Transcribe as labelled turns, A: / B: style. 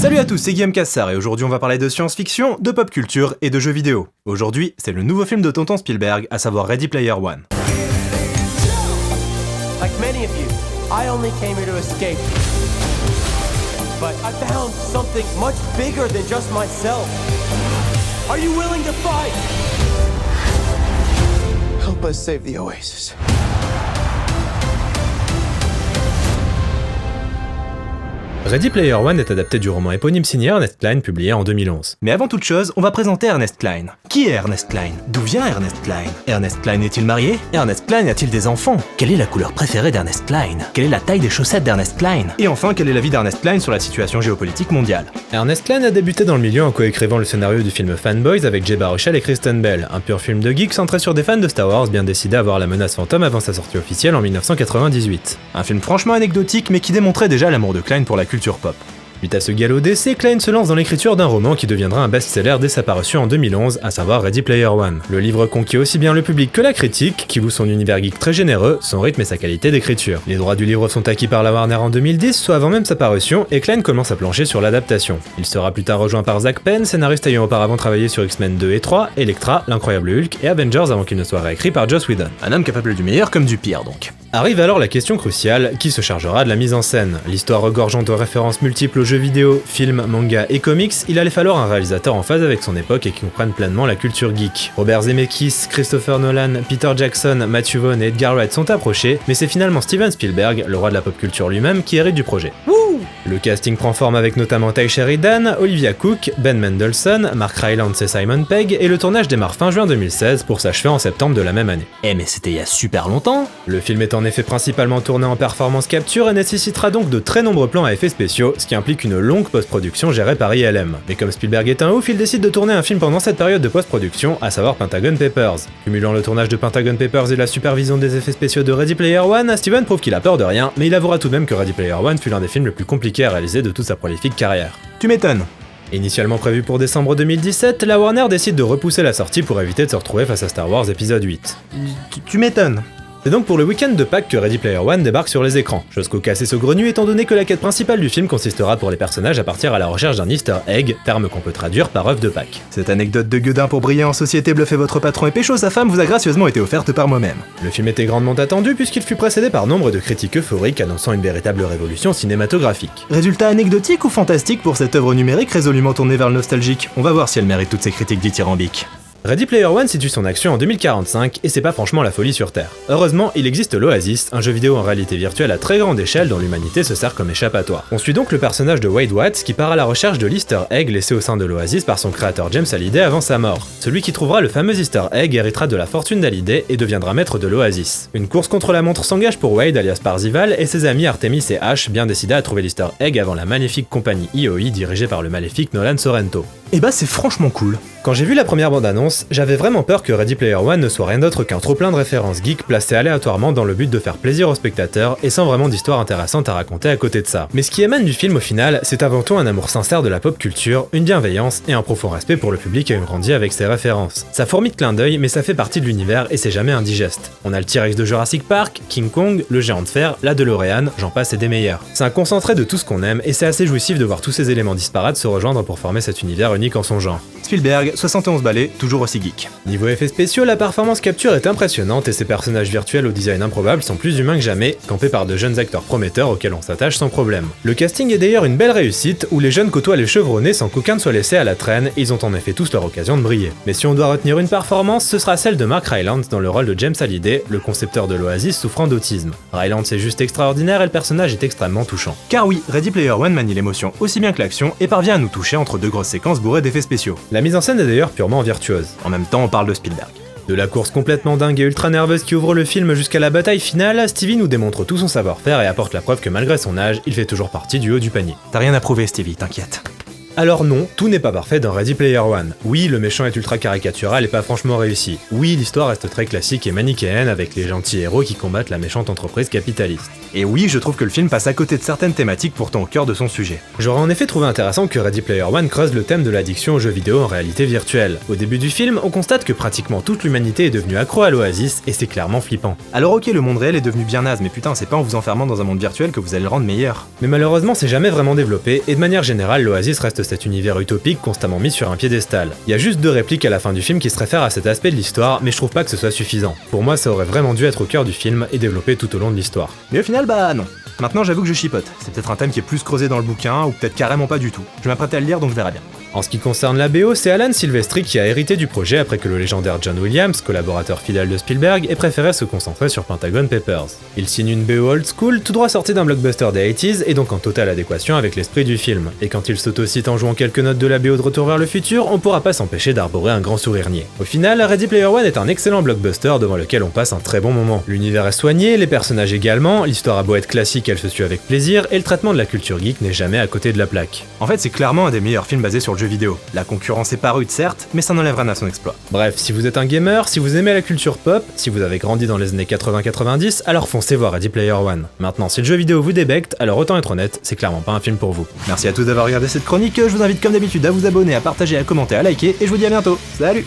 A: Salut à tous, c'est Guillaume Cassard et aujourd'hui on va parler de science-fiction, de pop culture et de jeux vidéo. Aujourd'hui, c'est le nouveau film de Tonton Spielberg, à savoir Ready Player One.
B: Like many of you, I only came here to escape. But I found something much bigger than just myself. Are you willing to fight?
C: Help us save the Oasis.
A: Ready Player One est adapté du roman éponyme signé Ernest Cline publié en 2011. Mais avant toute chose, on va présenter Ernest Cline. Qui est Ernest Cline? D'où vient Ernest Cline? Ernest Cline est-il marié? Ernest Cline a-t-il des enfants? Quelle est la couleur préférée d'Ernest Cline? Quelle est la taille des chaussettes d'Ernest Cline? Et enfin, quel est l'avis d'Ernest Cline sur la situation géopolitique mondiale? Ernest Cline a débuté dans le milieu en coécrivant le scénario du film Fanboys avec Jay Baruchel et Kristen Bell, un pur film de geek centré sur des fans de Star Wars bien décidés à voir la menace fantôme avant sa sortie officielle en 1998. Un film franchement anecdotique mais qui démontrait déjà l'amour de Cline pour la culture pop. Suite à ce galop d'essai, Cline se lance dans l'écriture d'un roman qui deviendra un best-seller dès sa parution en 2011, à savoir Ready Player One. Le livre conquiert aussi bien le public que la critique, qui loue son univers geek très généreux, son rythme et sa qualité d'écriture. Les droits du livre sont acquis par la Warner en 2010, soit avant même sa parution, et Cline commence à plancher sur l'adaptation. Il sera plus tard rejoint par Zach Penn, scénariste ayant auparavant travaillé sur X-Men 2 et 3, Elektra, l'Incroyable Hulk et Avengers avant qu'il ne soit réécrit par Joss Whedon. Un homme capable du meilleur comme du pire donc. Arrive alors la question cruciale, qui se chargera de la mise en scène? L'histoire regorgeant de références multiples aux jeux vidéo, films, mangas et comics, il allait falloir un réalisateur en phase avec son époque et qui comprenne pleinement la culture geek. Robert Zemeckis, Christopher Nolan, Peter Jackson, Matthew Vaughn et Edgar Wright sont approchés, mais c'est finalement Steven Spielberg, le roi de la pop culture lui-même, qui hérite du projet. Le casting prend forme avec notamment Ty Sheridan, Olivia Cooke, Ben Mendelsohn, Mark Rylance et Simon Pegg, et le tournage démarre fin juin 2016 pour s'achever en septembre de la même année. Mais c'était il y a super longtemps! Le film est en effet principalement tourné en performance capture et nécessitera donc de très nombreux plans à effets spéciaux, ce qui implique une longue post-production gérée par ILM. Mais comme Spielberg est un ouf, il décide de tourner un film pendant cette période de post-production, à savoir Pentagon Papers. Cumulant le tournage de Pentagon Papers et la supervision des effets spéciaux de Ready Player One, Steven prouve qu'il a peur de rien, mais il avouera tout de même que Ready Player One fut l'un des films les plus compliqués à réaliser de toute sa prolifique carrière. Tu m'étonnes. Initialement prévu pour décembre 2017, la Warner décide de repousser la sortie pour éviter de se retrouver face à Star Wars épisode 8. Tu m'étonnes. C'est donc pour le week-end de Pâques que Ready Player One débarque sur les écrans, chose cocasse et saugrenue étant donné que la quête principale du film consistera pour les personnages à partir à la recherche d'un easter egg, terme qu'on peut traduire par œuf de Pâques. Cette anecdote de gueudin pour briller en société, bluffer votre patron et pécho sa femme vous a gracieusement été offerte par moi-même. Le film était grandement attendu puisqu'il fut précédé par nombre de critiques euphoriques annonçant une véritable révolution cinématographique. Résultat anecdotique ou fantastique pour cette œuvre numérique résolument tournée vers le nostalgique? On va voir si elle mérite toutes ces critiques dithyrambiques. Ready Player One situe son action en 2045 et c'est pas franchement la folie sur Terre. Heureusement, il existe l'Oasis, un jeu vidéo en réalité virtuelle à très grande échelle dont l'humanité se sert comme échappatoire. On suit donc le personnage de Wade Watts qui part à la recherche de l'Easter Egg laissé au sein de l'Oasis par son créateur James Hallyday avant sa mort. Celui qui trouvera le fameux Easter Egg héritera de la fortune d'Hallyday et deviendra maître de l'Oasis. Une course contre la montre s'engage pour Wade alias Parzival et ses amis Artemis et Ash bien décidés à trouver l'Easter Egg avant la maléfique compagnie IOI dirigée par le maléfique Nolan Sorrento. Et bah c'est franchement cool. Quand j'ai vu la première bande-annonce, j'avais vraiment peur que Ready Player One ne soit rien d'autre qu'un trop-plein de références geeks placées aléatoirement dans le but de faire plaisir aux spectateurs et sans vraiment d'histoire intéressante à raconter à côté de ça. Mais ce qui émane du film au final, c'est avant tout un amour sincère de la pop culture, une bienveillance et un profond respect pour le public ayant grandi avec ses références. Ça fourmille de clins d'œil, mais ça fait partie de l'univers et c'est jamais indigeste. On a le T-Rex de Jurassic Park, King Kong, le géant de fer, la DeLorean, j'en passe et des meilleurs. C'est un concentré de tout ce qu'on aime et c'est assez jouissif de voir tous ces éléments disparates se rejoindre pour former cet univers unique en son genre. Spielberg, 71 balais, toujours aussi geek. Niveau effets spéciaux, la performance capture est impressionnante et ces personnages virtuels au design improbable sont plus humains que jamais, campés par de jeunes acteurs prometteurs auxquels on s'attache sans problème. Le casting est d'ailleurs une belle réussite où les jeunes côtoient les chevronnés sans qu'aucun ne soit laissé à la traîne et ils ont en effet tous leur occasion de briller. Mais si on doit retenir une performance, ce sera celle de Mark Rylance dans le rôle de James Hallyday, le concepteur de l'Oasis souffrant d'autisme. Rylance est juste extraordinaire et le personnage est extrêmement touchant. Car oui, Ready Player One manie l'émotion aussi bien que l'action et parvient à nous toucher entre deux grosses séquences bourrées d'effets spéciaux. La mise en scène est d'ailleurs purement virtuose. En même temps, on parle de Spielberg. De la course complètement dingue et ultra nerveuse qui ouvre le film jusqu'à la bataille finale, Stevie nous démontre tout son savoir-faire et apporte la preuve que malgré son âge, il fait toujours partie du haut du panier. T'as rien à prouver, Stevie, t'inquiète. Alors non, tout n'est pas parfait dans Ready Player One. Oui, le méchant est ultra caricatural et pas franchement réussi. Oui, l'histoire reste très classique et manichéenne avec les gentils héros qui combattent la méchante entreprise capitaliste. Et oui, je trouve que le film passe à côté de certaines thématiques pourtant au cœur de son sujet. J'aurais en effet trouvé intéressant que Ready Player One creuse le thème de l'addiction aux jeux vidéo en réalité virtuelle. Au début du film, on constate que pratiquement toute l'humanité est devenue accro à l'Oasis et c'est clairement flippant. Alors ok, le monde réel est devenu bien naze, mais putain, c'est pas en vous enfermant dans un monde virtuel que vous allez le rendre meilleur. Mais malheureusement, c'est jamais vraiment développé et de manière générale, l'Oasis reste cet univers utopique constamment mis sur un piédestal. Il y a juste 2 répliques à la fin du film qui se réfèrent à cet aspect de l'histoire, mais je trouve pas que ce soit suffisant. Pour moi, ça aurait vraiment dû être au cœur du film et développé tout au long de l'histoire. Mais au final, bah non. Maintenant, j'avoue que je chipote. C'est peut-être un thème qui est plus creusé dans le bouquin, ou peut-être carrément pas du tout. Je m'apprête à le lire, donc je verrai bien. En ce qui concerne la BO, c'est Alan Silvestri qui a hérité du projet après que le légendaire John Williams, collaborateur fidèle de Spielberg, ait préféré se concentrer sur Pentagon Papers. Il signe une BO old school, tout droit sortie d'un blockbuster des 80s et donc en totale adéquation avec l'esprit du film. Et quand il s'autocite en jouant quelques notes de la BO de Retour vers le futur, on pourra pas s'empêcher d'arborer un grand sourire niais. Au final, Ready Player One est un excellent blockbuster devant lequel on passe un très bon moment. L'univers est soigné, les personnages également, l'histoire a beau être classique, elle se suit avec plaisir, et le traitement de la culture geek n'est jamais à côté de la plaque. En fait, c'est clairement un des meilleurs films basés sur le jeu vidéo. La concurrence est pas rude certes, mais ça n'enlève rien à son exploit. Bref, si vous êtes un gamer, si vous aimez la culture pop, si vous avez grandi dans les années 80-90, alors foncez voir Ready Player One. Maintenant, si le jeu vidéo vous débecte, alors autant être honnête, c'est clairement pas un film pour vous. Merci à tous d'avoir regardé cette chronique, je vous invite comme d'habitude à vous abonner, à partager, à commenter, à liker, et je vous dis à bientôt. Salut!